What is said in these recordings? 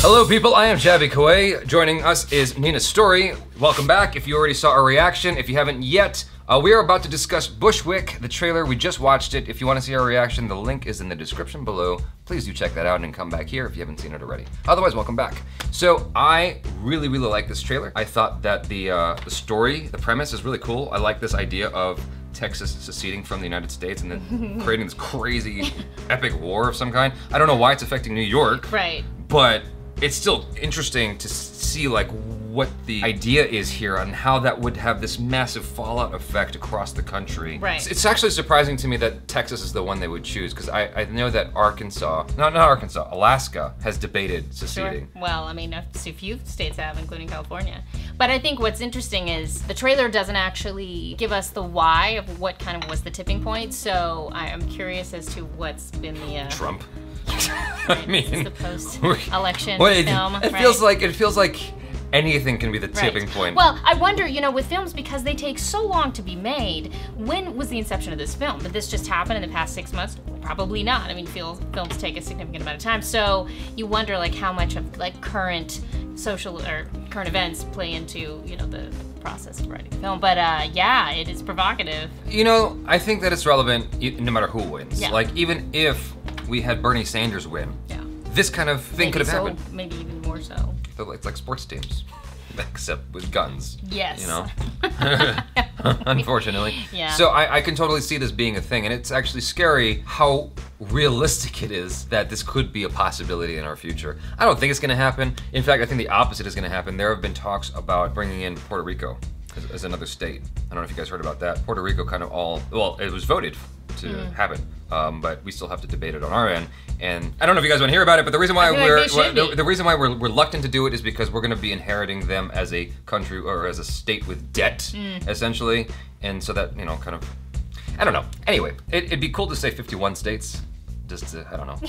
Hello people, I am Jaby Koay. Joining us is Nina Storey. Welcome back. If you already saw our reaction, if you haven't yet, we are about to discuss Bushwick, the trailer. We just watched it. If you want to see our reaction, the link is in the description below. Please do check that out and come back here if you haven't seen it already. Otherwise, welcome back. So I really like this trailer. I thought that the story, the premise is really cool. I like this idea of Texas seceding from the United States and then creating this crazy epic war of some kind. I don't know why it's affecting New York. Right. But it's still interesting to see like what the idea is here and how that would have this massive fallout effect across the country. Right. It's actually surprising to me that Texas is the one they would choose, because I know that Alaska has debated seceding. Sure. Well, I mean, a few states have, including California. But I think what's interesting is the trailer doesn't actually give us the why of what kind of was the tipping point, so I'm curious as to what's been the... Trump. Right, I mean, the post-election film. It feels like anything can be the tipping point. Well, I wonder, you know, with films, because they take so long to be made, when was the inception of this film? Did this just happen in the past 6 months? Probably not. I mean, films take a significant amount of time, so you wonder like how much of like current social or current events play into, you know, the process of writing a film. But yeah, it is provocative. You know, I think that it's relevant no matter who wins. Yeah. Like, even if we had Bernie Sanders win, this kind of thing could have happened. Maybe even more so. It's like sports teams, except with guns. Yes. You know? Unfortunately. Yeah. So I can totally see this being a thing, and it's actually scary how realistic it is that this could be a possibility in our future. I don't think it's gonna happen. In fact, I think the opposite is gonna happen. There have been talks about bringing in Puerto Rico as another state. I don't know if you guys heard about that. Puerto Rico kind of well, it was voted to happen, but we still have to debate it on our end. And I don't know if you guys want to hear about it, but the reason why we're reluctant to do it is because we're going to be inheriting them as a country or as a state with debt, essentially, and so that, you know, kind of, I don't know. Anyway, it'd be cool to say 51 states, just to, I don't know.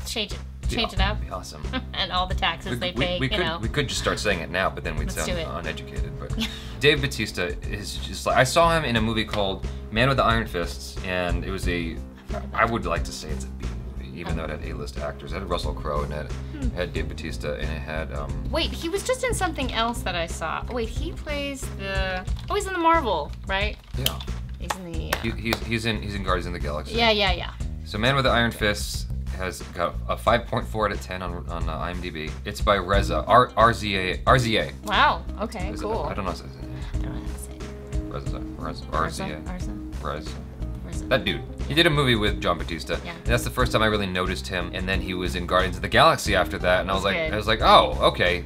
Change it up. Be awesome. And all the taxes they pay, we could just start saying it now, but then we'd sound uneducated. But Dave Bautista is just like, I saw him in a movie called Man with the Iron Fists, and it was I would like to say it's a B movie, even though it had A-list actors. It had Russell Crowe, and it had Dave Bautista, and it had Wait, he was just in something else that I saw. Wait, he plays he's in the Marvel, right? Yeah. He's in the he's in Guardians of the Galaxy. Yeah. So Man with the Iron Fists has got a 5.4 out of 10 on IMDb. It's by Raza, RZA. Wow, okay, cool. I don't know. I don't know how to say it. RZA. That dude. He did a movie with John Bautista. Yeah. And that's the first time I really noticed him. And then he was in Guardians of the Galaxy after that. And I was like, oh, okay.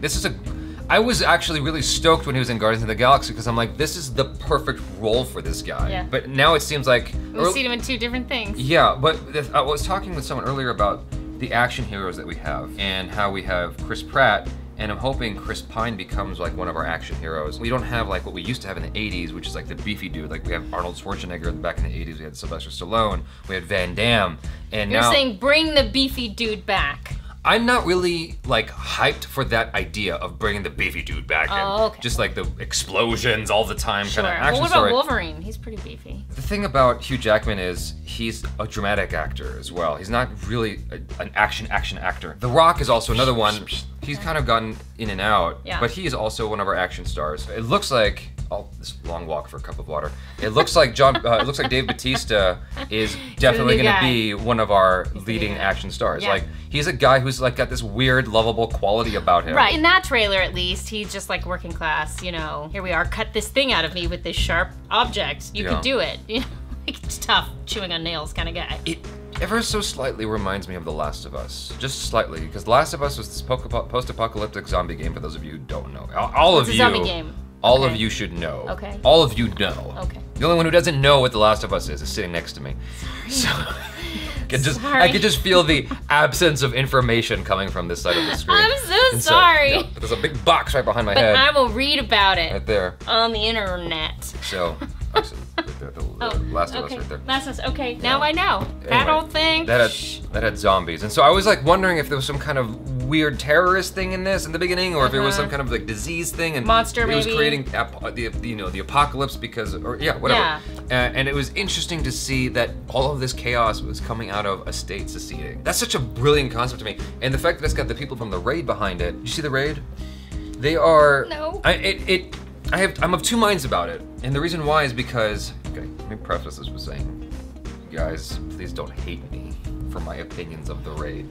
I was actually really stoked when he was in Guardians of the Galaxy, because I'm like, this is the perfect role for this guy. Yeah. But now it seems like we've seen him in two different things. Yeah, but I was talking with someone earlier about the action heroes that we have and how we have Chris Pratt, and I'm hoping Chris Pine becomes like one of our action heroes. We don't have like what we used to have in the 80s, which is like the beefy dude. Like we have Arnold Schwarzenegger back in the 80s, we had Sylvester Stallone, we had Van Damme, and You're saying bring the beefy dude back. I'm not really like hyped for that idea of bringing the beefy dude back in. Okay. Just like the explosions all the time kind of action well, what story. about Wolverine? He's pretty beefy. The thing about Hugh Jackman is he's a dramatic actor as well. He's not really an action actor. The Rock is also another one. He's kind of gotten in and out, but he is also one of our action stars. It looks like, this long walk for a cup of water. It looks like it looks like Dave Bautista is definitely going to be one of our leading action stars. Yeah. Like, he's a guy who's like got this weird, lovable quality about him. Right, in that trailer at least, he's just like working class, you know, here we are, cut this thing out of me with this sharp object. You could do it. You know, like, tough, chewing on nails kind of guy. It ever so slightly reminds me of The Last of Us. Just slightly, because The Last of Us was this post-apocalyptic zombie game, for those of you who don't know. It's a zombie game. All of you should know. Okay. All of you know. Okay. The only one who doesn't know what The Last of Us is sitting next to me. Sorry. So I could just feel the absence of information coming from this side of the screen. I'm so sorry. But there's a big box right behind my head. But I will read about it. Right there. On the internet. So, excellent. The Last of Us right there. Last of Us. Okay, now I know. That old thing. That had zombies, and so I was like wondering if there was some kind of weird terrorist thing in this in the beginning, or if it was some kind of like disease thing, and monster it was maybe creating the apocalypse because, or whatever. Yeah. And it was interesting to see that all of this chaos was coming out of a state seceding. That's such a brilliant concept to me, and the fact that it's got the people from the Raid behind it. You see the Raid? They are. No. I'm of two minds about it, and the reason why is because, okay, let me preface this with saying, you guys, please don't hate me for my opinions of the Raid.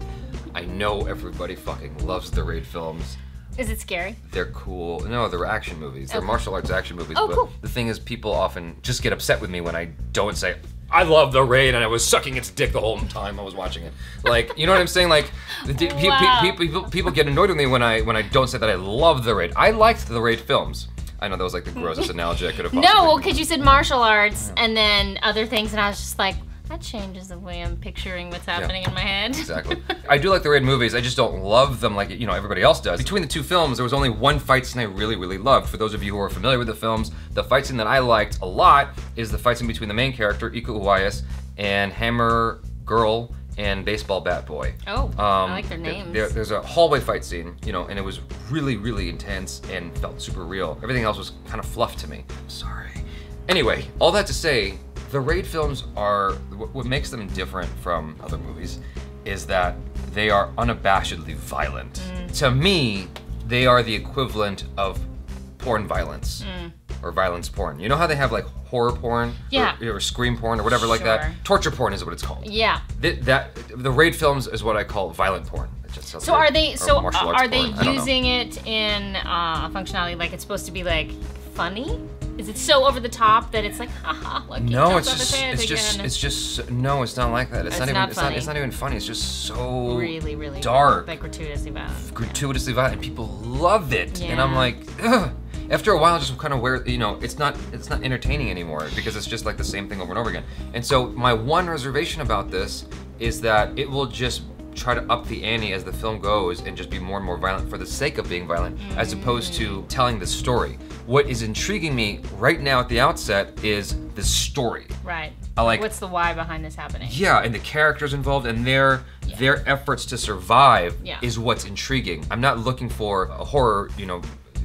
I know everybody fucking loves the Raid films. Is it scary? They're cool. No, they're action movies. They're martial arts action movies. Oh, but cool. The thing is, people often just get upset with me when I don't say, I love the Raid, and I was sucking its dick the whole time I was watching it. Like, you know what I'm saying? Like, people get annoyed with me when I don't say that I love the Raid. I liked the Raid films. I know that was like the grossest analogy I could have possibly. No, well, because you said martial arts and then other things, and I was just like, that changes the way I'm picturing what's happening in my head. Exactly. I do like the Raid movies. I just don't love them like everybody else does. Between the two films, there was only one fight scene I really, really loved. For those of you who are familiar with the films, the fight scene that I liked a lot is the fight scene between the main character Iko Uwais and Hammer Girl and Baseball Bat Boy. Oh, I like their names. There's a hallway fight scene, and it was really, really intense and felt super real. Everything else was kind of fluff to me. I'm sorry. Anyway, all that to say, the Raid films are, what makes them different from other movies is that they are unabashedly violent. To me, they are the equivalent of porn violence. Or violence porn. You know how they have like horror porn? Yeah. Or scream porn or whatever like that? Torture porn is what it's called. Yeah. The Raid films is what I call violent porn. So are they using it in functionality like it's supposed to be like funny? Is it so over the top that it's like, haha, look, no, it's just no, it's not like that. It's not even funny. It's just so really, really dark, like gratuitously violent. Gratuitously violent, and people love it. Yeah. And I'm like, ugh. After a while, just kind of it's not entertaining anymore because it's just like the same thing over and over again. And so my one reservation about this is that it will just try to up the ante as the film goes and just be more and more violent for the sake of being violent, as opposed to telling the story. What is intriguing me right now at the outset is the story. Right. What's the why behind this happening? Yeah, and the characters involved and their efforts to survive is what's intriguing. I'm not looking for a horror,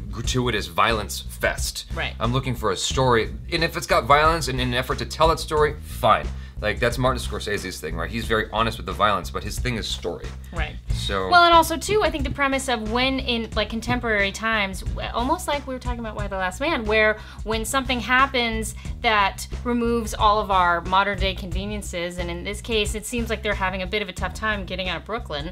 gratuitous violence fest. Right. I'm looking for a story, and if it's got violence and in an effort to tell that story, fine. Like, that's Martin Scorsese's thing, right? He's very honest with the violence, but his thing is story. Right. So. Well, and also too, I think the premise of when in like contemporary times, almost like we were talking about Why the Last Man, where when something happens that removes all of our modern day conveniences, and in this case, it seems like they're having a bit of a tough time getting out of Brooklyn,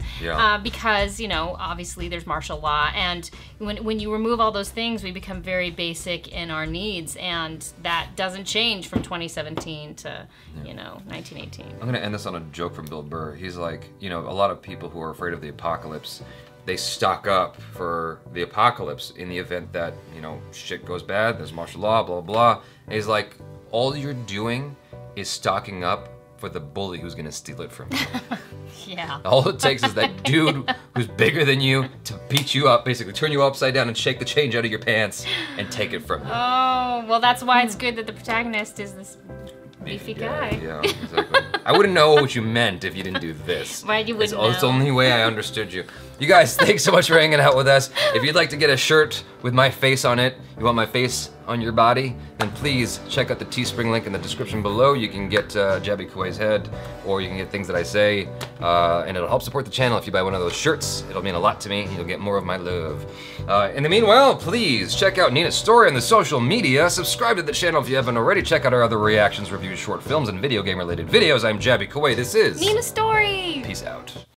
because obviously there's martial law, and when you remove all those things, we become very basic in our needs, and that doesn't change from 2017 to 1918. I'm gonna end this on a joke from Bill Burr. He's like, a lot of people who are afraid of the apocalypse, they stock up for the apocalypse in the event that, shit goes bad, there's martial law, blah, blah, blah. And he's like, all you're doing is stocking up for the bully who's gonna steal it from you. Yeah. All it takes is that dude who's bigger than you to beat you up, basically turn you upside down and shake the change out of your pants and take it from you. Oh, well, that's why it's good that the protagonist is this beefy guy. Yeah, exactly. I wouldn't know what you meant if you didn't do this. Right, you wouldn't know. It's the only way I understood you. You guys, thanks so much for hanging out with us. If you'd like to get a shirt with my face on it, you want my face on your body, then please check out the Teespring link in the description below. You can get Jaby Koay's head, or you can get things that I say, and it'll help support the channel if you buy one of those shirts. It'll mean a lot to me. You'll get more of my love. In the meanwhile, please check out Nina's story on the social media. Subscribe to the channel if you haven't already. Check out our other reactions, reviews, short films, and video game related videos. I'm Jaby Koay. This is Nina's story. Peace out.